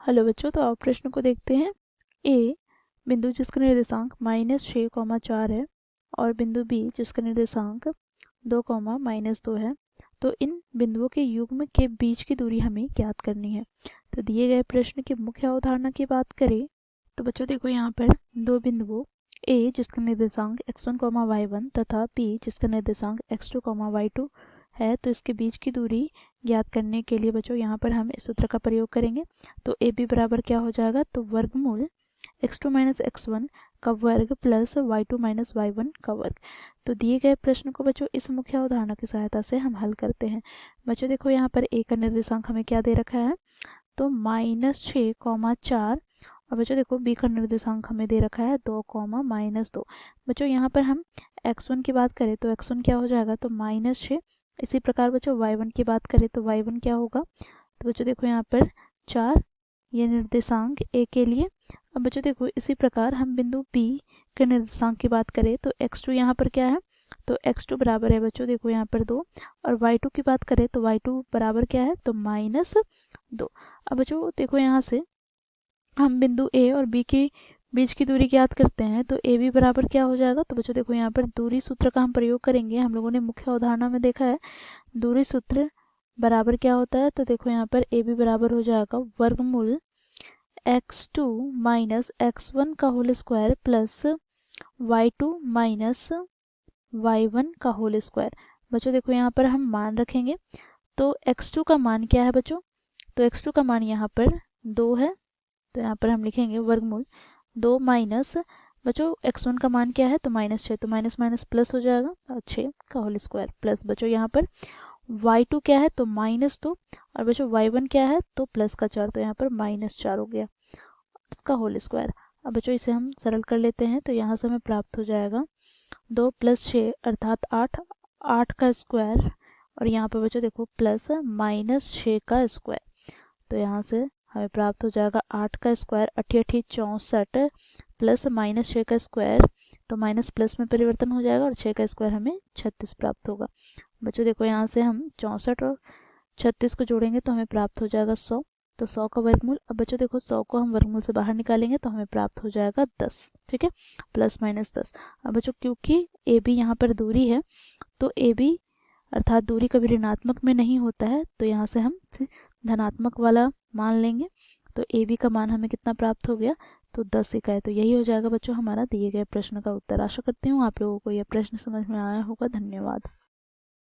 Hello बच्चों, तो आप प्रश्न को देखते हैं। ए बिंदु जिसका निर्देशांक -6, 4 है और बिंदु बी जिसका निर्देशांक 2, -2 है, तो इन बिंदुओं के युग्म के बीच की दूरी हमें ज्ञात करनी है। तो दिए गए प्रश्न की मुख्य अवधारणा की बात करें तो बच्चों देखो, यहाँ पर दो बिंदुओं ए जिसका निर्देशांक x1, y1 तथा बी जिसका निर्देशांक x2, y2 है, तो इसके बीच की दूरी ज्ञात करने के लिए बच्चों यहाँ पर हम इस सूत्र का प्रयोग करेंगे। तो ए बी बराबर क्या हो जाएगा, तो वर्गमूल x2 - x1 का वर्ग प्लस y2 - y1 का वर्ग। तो दिए गए प्रश्न को बच्चों इस मुख्य अवधारणा की सहायता से हम हल करते हैं। बच्चों देखो, यहाँ पर ए का निर्देशांक हमें क्या दे रखा है, तो -6, 4 और बच्चों देखो बी का निर्देशांक हमें दे रखा है 2, -2। बच्चों यहाँ पर हम x1 की बात करें तो x1 क्या हो जाएगा, तो -6। इसी प्रकार बच्चों y1 की बात करें तो y1 क्या होगा, तो बच्चों देखो यहाँ पर 4, ये निर्देशांक ए के लिए। अब बच्चों देखो इसी प्रकार हम बिंदु बी के निर्देशांक की बात करें तो x2 यहाँ पर क्या है, तो x2 बराबर है बच्चों देखो यहाँ पर 2, और y2 की बात करें तो y2 बराबर क्या है, तो -2। अब बच्चों देखो यहाँ से हम बिंदु ए और बी के बीच की दूरी ज्ञात करते हैं, तो ए बी बराबर क्या हो जाएगा, तो बच्चों देखो यहाँ पर दूरी सूत्र का हम प्रयोग करेंगे। हम लोगों ने मुख्य अवधारणा में देखा है दूरी सूत्र बराबर क्या होता है, तो देखो यहाँ पर ए बी बराबर हो जाएगा वर्गमूल x2 - x1 का whole square plus y2 - y1 का होल स्क्वायर। बच्चों देखो यहाँ पर हम मान रखेंगे, तो x2 का मान क्या है बच्चों, तो x2 का मान यहाँ पर 2 है, तो यहाँ पर हम लिखेंगे वर्गमूल 2 माइनस बच्चों x1 का मान क्या है, तो -6, तो माइनस माइनस प्लस हो जाएगा, और 6 का होल स्क्वायर प्लस बच्चों यहाँ पर y2 क्या है, तो -2 और बच्चों y1 क्या है, तो +4, तो यहाँ पर -4 हो गया इसका होल स्क्वायर। अब बच्चों इसे हम सरल कर लेते हैं, तो यहाँ से हमें प्राप्त हो जाएगा 2 + 6 अर्थात 8, 8 का स्क्वायर, और यहाँ पर बच्चों देखो प्लस -6 का स्क्वायर, तो यहाँ से हमें प्राप्त हो जाएगा 8 का स्क्वायर 8 × 8 = 64 प्लस -6 का स्क्वायर, तो माइनस प्लस में परिवर्तन हो जाएगा और 6 का स्क्वायर हमें 36 प्राप्त होगा। बच्चों देखो यहाँ से हम 64 और 36 को जोड़ेंगे तो हमें प्राप्त हो जाएगा 100, तो 100 का वर्गमूल। अब बच्चों देखो 100 को हम वर्गमूल से बाहर निकालेंगे तो हमें प्राप्त हो जाएगा 10, ठीक है, ±10। अब बच्चों क्योंकि ए बी यहाँ पर दूरी है, तो ए बी अर्थात दूरी कभी ऋणात्मक में नहीं होता है, तो यहाँ से हम धनात्मक वाला मान लेंगे। तो ए बी का मान हमें कितना प्राप्त हो गया, तो 10 इकाई। तो यही हो जाएगा बच्चों हमारा दिए गए प्रश्न का उत्तर। आशा करती हूँ आप लोगों को यह प्रश्न समझ में आया होगा। धन्यवाद।